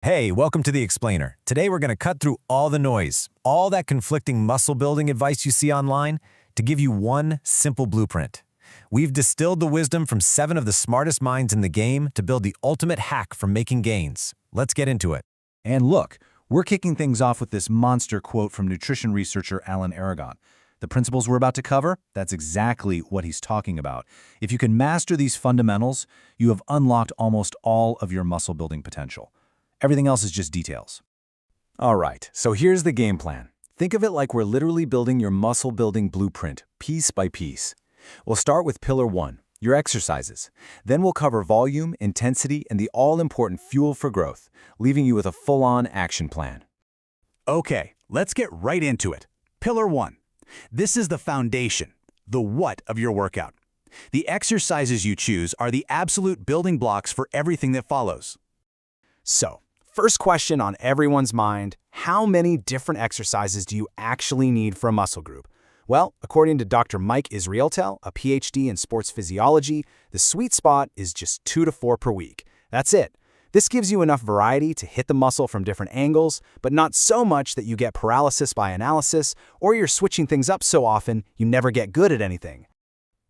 Hey, welcome to The Explainer. Today we're going to cut through all the noise, all that conflicting muscle building advice you see online, to give you one simple blueprint. We've distilled the wisdom from 7 of the smartest minds in the game to build the ultimate hack for making gains. Let's get into it. And look, we're kicking things off with this monster quote from nutrition researcher Alan Aragon. The principles we're about to cover, that's exactly what he's talking about. If you can master these fundamentals, you have unlocked almost all of your muscle building potential. Everything else is just details. All right, so here's the game plan. Think of it like we're literally building your muscle building blueprint, piece by piece. We'll start with Pillar 1, your exercises. Then we'll cover volume, intensity, and the all-important fuel for growth, leaving you with a full-on action plan. Okay, let's get right into it. Pillar 1. This is the foundation, the what of your workout. The exercises you choose are the absolute building blocks for everything that follows. So, first question on everyone's mind, how many different exercises do you actually need for a muscle group? Well, according to Dr. Mike Israeltel, a PhD in sports physiology, the sweet spot is just 2 to 4 per week. That's it. This gives you enough variety to hit the muscle from different angles, but not so much that you get paralysis by analysis, or you're switching things up so often you never get good at anything.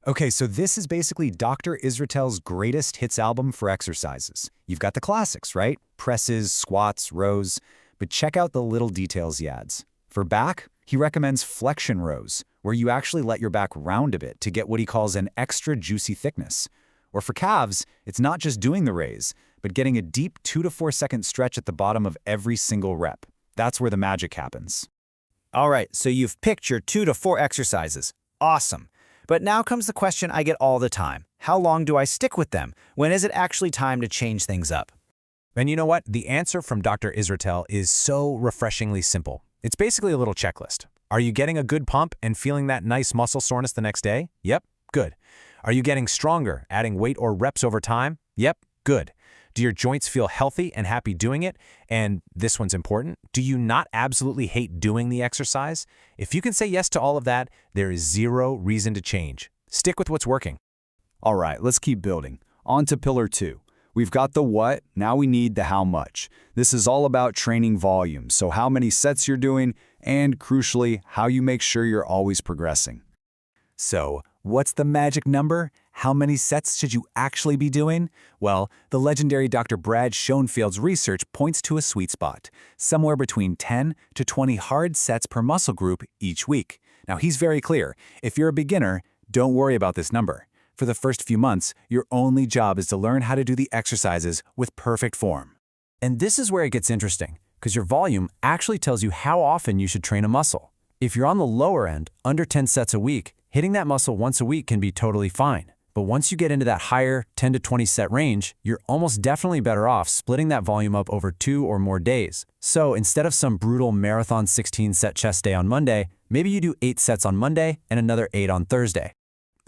Okay, so this is basically Dr. Israeltel's greatest hits album for exercises. You've got the classics, right? Presses, squats, rows, but check out the little details he adds. For back, he recommends flexion rows, where you actually let your back round a bit to get what he calls an extra juicy thickness. Or for calves, it's not just doing the raise, but getting a deep 2 to 4 second stretch at the bottom of every single rep. That's where the magic happens. All right, so you've picked your 2 to 4 exercises. Awesome. But now comes the question I get all the time. How long do I stick with them? When is it actually time to change things up? And you know what? The answer from Dr. Israeltel is so refreshingly simple. It's basically a little checklist. Are you getting a good pump and feeling that nice muscle soreness the next day? Yep, good. Are you getting stronger, adding weight or reps over time? Yep, good. Do your joints feel healthy and happy doing it? And this one's important. Do you not absolutely hate doing the exercise? If you can say yes to all of that, there is zero reason to change. Stick with what's working. All right, let's keep building. On to Pillar 2. We've got the what, now we need the how much. This is all about training volume, so how many sets you're doing, and crucially, how you make sure you're always progressing. So, what's the magic number? How many sets should you actually be doing? Well, the legendary Dr. Brad Schoenfield's research points to a sweet spot, somewhere between 10 to 20 hard sets per muscle group each week. Now, he's very clear. If you're a beginner, don't worry about this number. For the first few months, your only job is to learn how to do the exercises with perfect form. And this is where it gets interesting, because your volume actually tells you how often you should train a muscle. If you're on the lower end, under 10 sets a week, hitting that muscle once a week can be totally fine. But once you get into that higher 10 to 20 set range, you're almost definitely better off splitting that volume up over 2 or more days. So instead of some brutal marathon 16-set chest day on Monday, maybe you do 8 sets on Monday and another 8 on Thursday.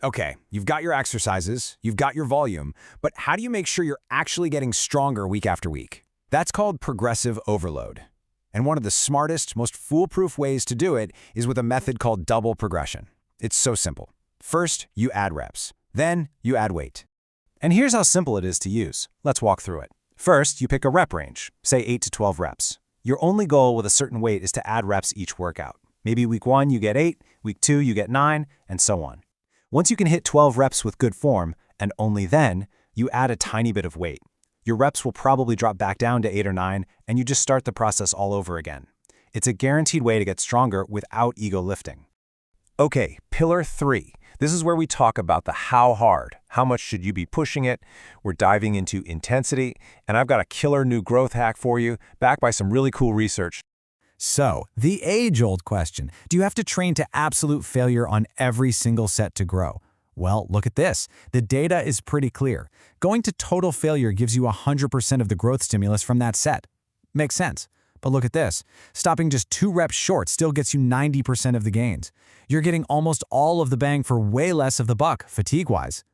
Okay, you've got your exercises, you've got your volume, but how do you make sure you're actually getting stronger week after week? That's called progressive overload. And one of the smartest, most foolproof ways to do it is with a method called double progression. It's so simple. First, you add reps. Then, you add weight. And here's how simple it is to use. Let's walk through it. First, you pick a rep range, say 8 to 12 reps. Your only goal with a certain weight is to add reps each workout. Maybe week 1 you get 8, week 2 you get 9, and so on. Once you can hit 12 reps with good form, and only then, you add a tiny bit of weight. Your reps will probably drop back down to 8 or 9, and you just start the process all over again. It's a guaranteed way to get stronger without ego lifting. Okay, Pillar 3. This is where we talk about the how hard. How much should you be pushing it? We're diving into intensity, and I've got a killer new growth hack for you, backed by some really cool research. So, the age-old question, do you have to train to absolute failure on every single set to grow? Well, look at this. The data is pretty clear. Going to total failure gives you 100% of the growth stimulus from that set. Makes sense. But look at this. Stopping just 2 reps short still gets you 90% of the gains. You're getting almost all of the bang for way less of the buck, fatigue-wise.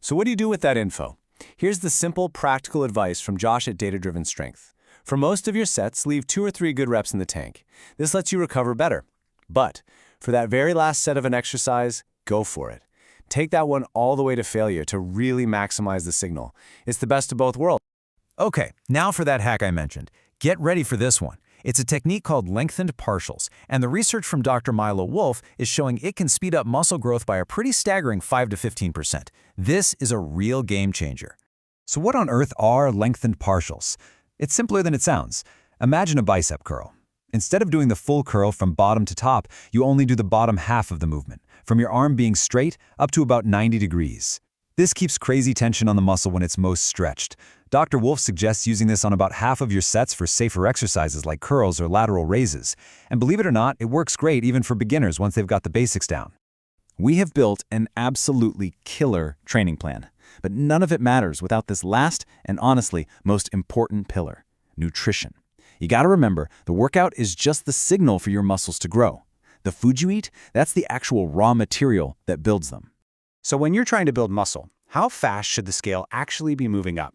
So what do you do with that info? Here's the simple, practical advice from Josh at Data Driven Strength. For most of your sets, leave 2 or 3 good reps in the tank. This lets you recover better. But for that very last set of an exercise, go for it. Take that one all the way to failure to really maximize the signal. It's the best of both worlds. Okay, now for that hack I mentioned. Get ready for this one. It's a technique called lengthened partials, and the research from Dr. Milo Wolf is showing it can speed up muscle growth by a pretty staggering 5 to 15%. This is a real game changer. So what on earth are lengthened partials? It's simpler than it sounds. Imagine a bicep curl. Instead of doing the full curl from bottom to top, you only do the bottom half of the movement, from your arm being straight up to about 90 degrees. This keeps crazy tension on the muscle when it's most stretched. Dr. Wolf suggests using this on about half of your sets for safer exercises like curls or lateral raises. And believe it or not, it works great even for beginners once they've got the basics down. We have built an absolutely killer training plan, but none of it matters without this last and honestly most important pillar: nutrition. You gotta remember, the workout is just the signal for your muscles to grow. The food you eat, that's the actual raw material that builds them. So when you're trying to build muscle, how fast should the scale actually be moving up?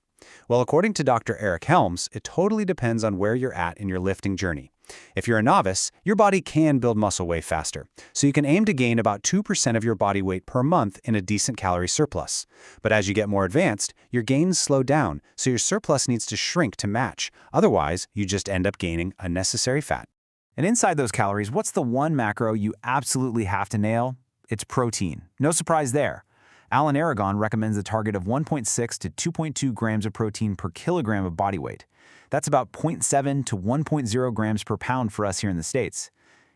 Well, according to Dr. Eric Helms, it totally depends on where you're at in your lifting journey. If you're a novice, your body can build muscle way faster, so you can aim to gain about 2% of your body weight per month in a decent calorie surplus. But as you get more advanced, your gains slow down, so your surplus needs to shrink to match. Otherwise, you just end up gaining unnecessary fat. And inside those calories, what's the one macro you absolutely have to nail? It's protein. No surprise there. Alan Aragon recommends a target of 1.6 to 2.2 grams of protein per kilogram of body weight. That's about 0.7 to 1.0 grams per pound for us here in the States.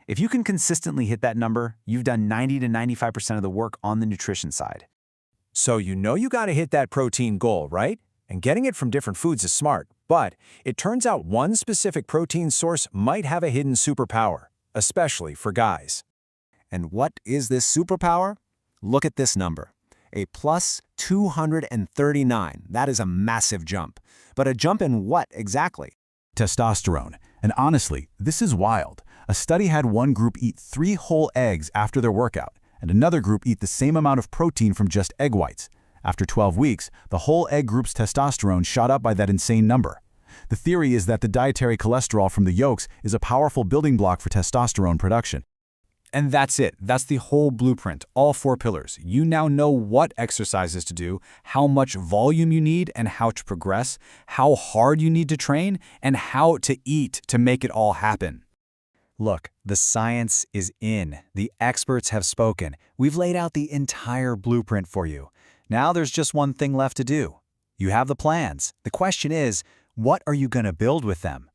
If you can consistently hit that number, you've done 90 to 95% of the work on the nutrition side. So you know you gotta hit that protein goal, right? And getting it from different foods is smart, but it turns out one specific protein source might have a hidden superpower, especially for guys. And what is this superpower? Look at this number. A plus 239. That is a massive jump. But a jump in what exactly? Testosterone. And honestly, this is wild. A study had one group eat 3 whole eggs after their workout, and another group eat the same amount of protein from just egg whites. After 12 weeks, the whole egg group's testosterone shot up by that insane number. The theory is that the dietary cholesterol from the yolks is a powerful building block for testosterone production. And that's it. That's the whole blueprint, all 4 pillars. You now know what exercises to do, how much volume you need and how to progress, how hard you need to train, and how to eat to make it all happen. Look, the science is in. The experts have spoken. We've laid out the entire blueprint for you. Now there's just one thing left to do. You have the plans. The question is, what are you going to build with them?